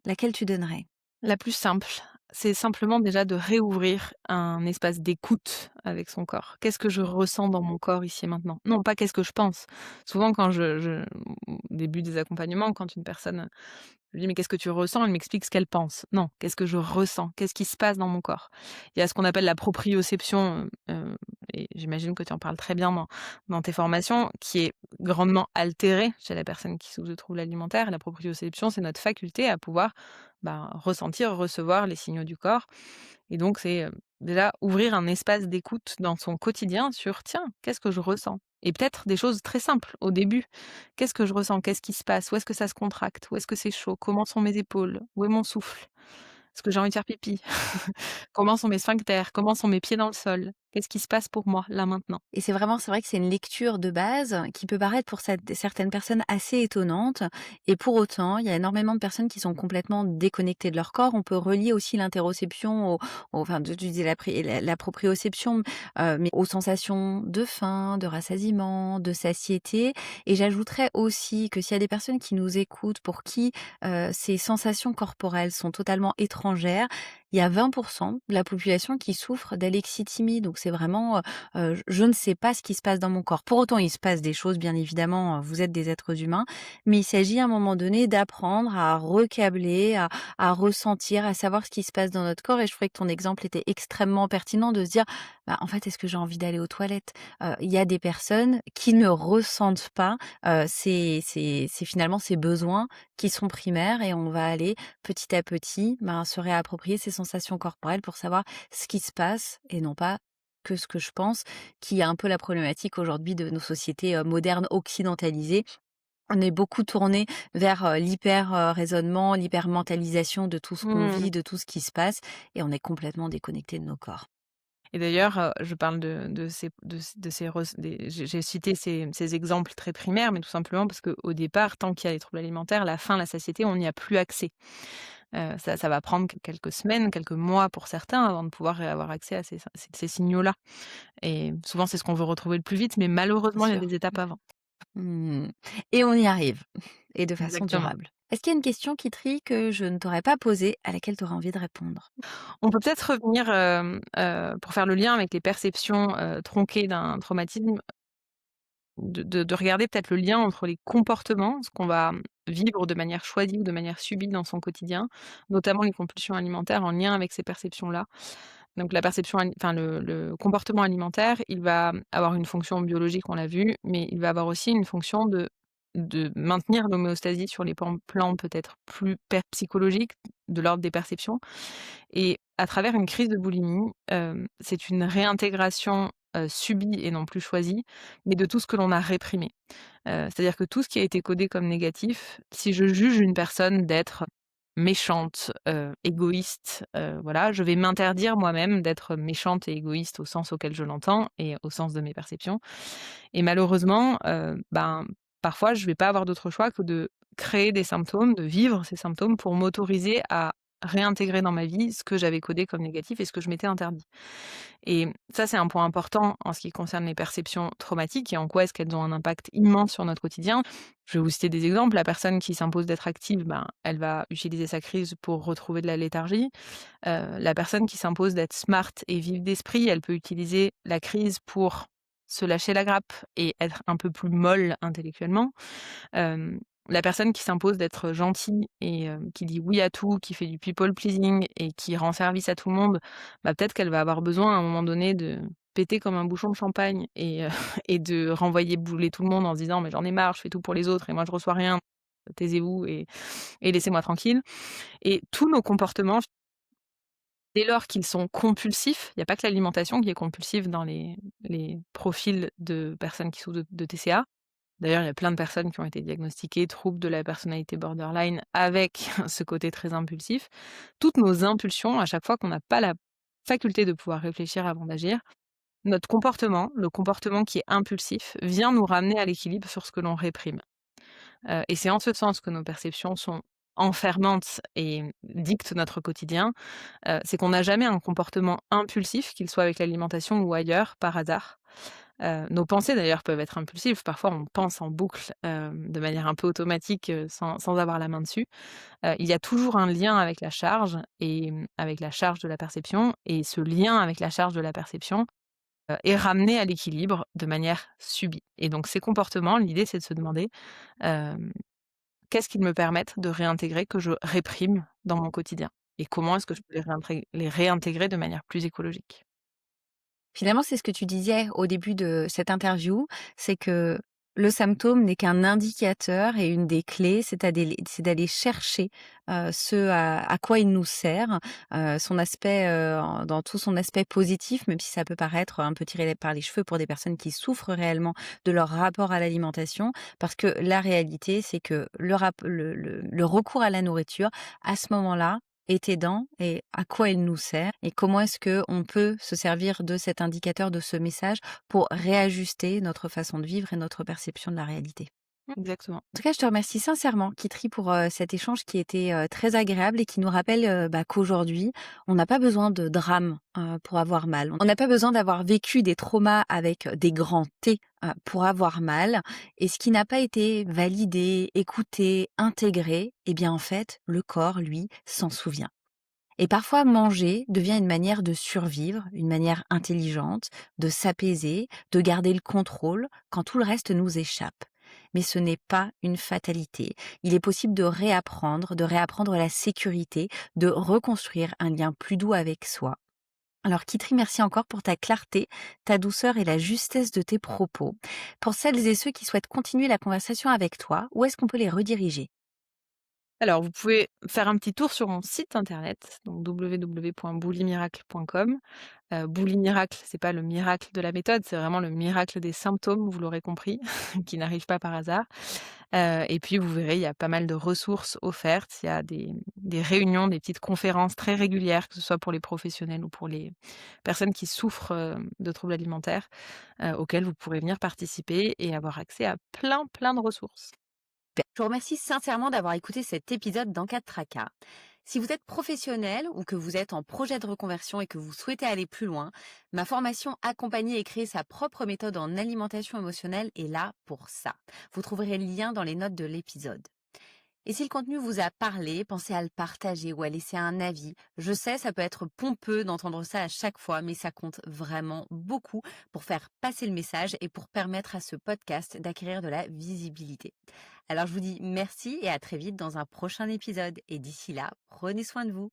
laquelle tu donnerais? La plus simple, c'est simplement déjà de réouvrir un espace d'écoute avec son corps. Qu'est-ce que je ressens dans mon corps ici et maintenant? Non, pas qu'est-ce que je pense. Souvent quand au début des accompagnements, quand une personne, je lui dis: «Mais qu'est-ce que tu ressens?» Elle m'explique ce qu'elle pense. Non, qu'est-ce que je ressens? Qu'est-ce qui se passe dans mon corps? Il y a ce qu'on appelle la proprioception, et j'imagine que tu en parles très bien dans tes formations, qui est grandement altérée chez la personne qui souffre de troubles alimentaires. La proprioception, c'est notre faculté à pouvoir, ressentir, recevoir les signaux du corps et donc c'est, déjà ouvrir un espace d'écoute dans son quotidien sur: «Tiens, qu'est-ce que je ressens?» et peut-être des choses très simples au début. Qu'est-ce que je ressens? Qu'est-ce qui se passe? Où est-ce que ça se contracte? Où est-ce que c'est chaud? Comment sont mes épaules? Où est mon souffle? Est-ce que j'ai envie de faire pipi? Comment sont mes sphincters? Comment sont mes pieds dans le sol? Qu'est-ce qui se passe pour moi, là, maintenant? Et c'est vrai que c'est une lecture de base qui peut paraître pour certaines personnes assez étonnante et pour autant, il y a énormément de personnes qui sont complètement déconnectées de leur corps. On peut relier aussi l'interoception enfin, tu disais la proprioception, mais aux sensations de faim, de rassasiement, de satiété et j'ajouterais aussi que s'il y a des personnes qui nous écoutent pour qui, ces sensations corporelles sont totalement étrangères, il y a 20 de la population qui souffre d'alexithymie. Donc c'est vraiment, je ne sais pas ce qui se passe dans mon corps. Pour autant, il se passe des choses, bien évidemment, vous êtes des êtres humains, mais il s'agit à un moment donné d'apprendre à recabler, à ressentir, à savoir ce qui se passe dans notre corps et je trouvais que ton exemple était extrêmement pertinent de se dire: «Bah, en fait, est-ce que j'ai envie d'aller aux toilettes?» Il y a des personnes qui ne ressentent pas, c'est finalement ces besoins qui sont primaires et on va aller petit à petit, se réapproprier ces sensations corporelles pour savoir ce qui se passe et non pas que ce que je pense, qui est un peu la problématique aujourd'hui de nos sociétés, modernes occidentalisées. On est beaucoup tourné vers, l'hyper, raisonnement, l'hyper-mentalisation de tout ce qu'on Mmh. vit, de tout ce qui se passe et on est complètement déconnecté de nos corps. Et d'ailleurs, je parle de ces j'ai cité ces exemples très primaires, mais tout simplement parce qu'au départ, tant qu'il y a les troubles alimentaires, la faim, la satiété, on n'y a plus accès. Ça va prendre quelques semaines, quelques mois pour certains avant de pouvoir avoir accès à ces signaux-là et souvent, c'est ce qu'on veut retrouver le plus vite, mais Bien malheureusement, il y a sûr. des étapes avant. Mmh et on y arrive et de façon Exactement. durable. Est-ce qu'il y a une question qui trille que je ne t'aurais pas posée, à laquelle tu aurais envie de répondre? On peut peut-être revenir, pour faire le lien avec les perceptions, tronquées d'un traumatisme, de regarder peut-être le lien entre les comportements, ce qu'on va vivre de manière choisie ou de manière subie dans son quotidien, notamment les compulsions alimentaires en lien avec ces perceptions-là. Donc la perception ali enfin le comportement alimentaire, il va avoir une fonction biologique, on l'a vu, mais il va avoir aussi une fonction de maintenir l'homéostasie sur les plans peut-être plus psychologiques, de l'ordre des perceptions et à travers une crise de boulimie, c'est une réintégration, subie et non plus choisie, mais de tout ce que l'on a réprimé. C'est-à-dire que tout ce qui a été codé comme négatif, si je juge une personne d'être méchante, égoïste, voilà, je vais m'interdire moi-même d'être méchante et égoïste au sens auquel je l'entends et au sens de mes perceptions et malheureusement, parfois je vais pas avoir d'autre choix que de créer des symptômes, de vivre ces symptômes pour m'autoriser à réintégrer dans ma vie ce que j'avais codé comme négatif et ce que je m'étais interdit. Et ça, c'est un point important en ce qui concerne les perceptions traumatiques et en quoi est-ce qu'elles ont un impact immense sur notre quotidien. Je vais vous citer des exemples. La personne qui s'impose d'être active, elle va utiliser sa crise pour retrouver de la léthargie. La personne qui s'impose d'être smart et vive d'esprit, elle peut utiliser la crise pour se lâcher la grappe et être un peu plus molle intellectuellement. La personne qui s'impose d'être gentille et qui dit oui à tout, qui fait du people pleasing et qui rend service à tout le monde, peut-être qu'elle va avoir besoin à un moment donné de péter comme un bouchon de champagne et et de renvoyer bouler tout le monde en se disant: «Mais j'en ai marre, je fais tout pour les autres et moi je reçois rien, taisez-vous et laissez-moi tranquille» et tous nos comportements Dès lors qu'ils sont compulsifs, il y a pas que l'alimentation qui est compulsive dans les profils de personnes qui souffrent de TCA. D'ailleurs, il y a plein de personnes qui ont été diagnostiquées troubles de la personnalité borderline avec ce côté très impulsif. Toutes nos impulsions, à chaque fois qu'on n'a pas la faculté de pouvoir réfléchir avant d'agir, notre comportement, le comportement qui est impulsif, vient nous ramener à l'équilibre sur ce que l'on réprime. Et c'est en ce sens que nos perceptions sont enfermantes et dictent notre quotidien. C'est qu'on n'a jamais un comportement impulsif, qu'il soit avec l'alimentation ou ailleurs, par hasard. Nos pensées d'ailleurs peuvent être impulsives. Parfois on pense en boucle, de manière un peu automatique, sans avoir la main dessus. Il y a toujours un lien avec la charge et avec la charge de la perception, et ce lien avec la charge de la perception, est ramené à l'équilibre de manière subie. Et donc ces comportements, l'idée c'est de se demander, hem: «Qu'est-ce qu'ils me permettent de réintégrer, que je réprime dans mon quotidien? Et comment est-ce que je peux les réintégrer de manière plus écologique?» Finalement, c'est ce que tu disais au début de cette interview, c'est que le symptôme n'est qu'un indicateur et une des clés, c'est d'aller chercher, ce à quoi il nous sert, son aspect, dans tout son aspect positif, même si ça peut paraître un peu tiré par les cheveux pour des personnes qui souffrent réellement de leur rapport à l'alimentation. Parce que la réalité, c'est que le recours à la nourriture, à ce moment-là, est aidant et à quoi il nous sert et comment est-ce que on peut se servir de cet indicateur, de ce message pour réajuster notre façon de vivre et notre perception de la réalité. Exactement. En tout cas, je te remercie sincèrement, Kitry, pour, cet échange qui était, très agréable et qui nous rappelle, qu'aujourd'hui, on n'a pas besoin de drame, pour avoir mal. On n'a pas besoin d'avoir vécu des traumas avec des grands T, pour avoir mal, et ce qui n'a pas été validé, écouté, intégré, eh bien, en fait, le corps, lui, s'en souvient. Et parfois, manger devient une manière de survivre, une manière intelligente, de s'apaiser, de garder le contrôle quand tout le reste nous échappe. Mais ce n'est pas une fatalité. Il est possible de réapprendre la sécurité, de reconstruire un lien plus doux avec soi. Alors Kitry, merci encore pour ta clarté, ta douceur et la justesse de tes propos. Pour celles et ceux qui souhaitent continuer la conversation avec toi, où est-ce qu'on peut les rediriger? Alors, vous pouvez faire un petit tour sur mon site internet, donc www.boulimiracle.com. Bouli Miracle, c'est pas le miracle de la méthode, c'est vraiment le miracle des symptômes, vous l'aurez compris, qui n'arrivent pas par hasard. Et puis vous verrez, il y a pas mal de ressources offertes. Il y a des réunions, des petites conférences très régulières, que ce soit pour les professionnels ou pour les personnes qui souffrent, de troubles alimentaires, auxquelles vous pourrez venir participer et avoir accès à plein, plein de ressources. Je vous remercie sincèrement d'avoir écouté cet épisode d'En cas de tracas. Si vous êtes professionnel ou que vous êtes en projet de reconversion et que vous souhaitez aller plus loin, ma formation Accompagner et créer sa propre méthode en alimentation émotionnelle est là pour ça. Vous trouverez le lien dans les notes de l'épisode. Et si le contenu vous a parlé, pensez à le partager ou à laisser un avis. Je sais, ça peut être pompeux d'entendre ça à chaque fois, mais ça compte vraiment beaucoup pour faire passer le message et pour permettre à ce podcast d'acquérir de la visibilité. Alors je vous dis merci et à très vite dans un prochain épisode. Et d'ici là, prenez soin de vous.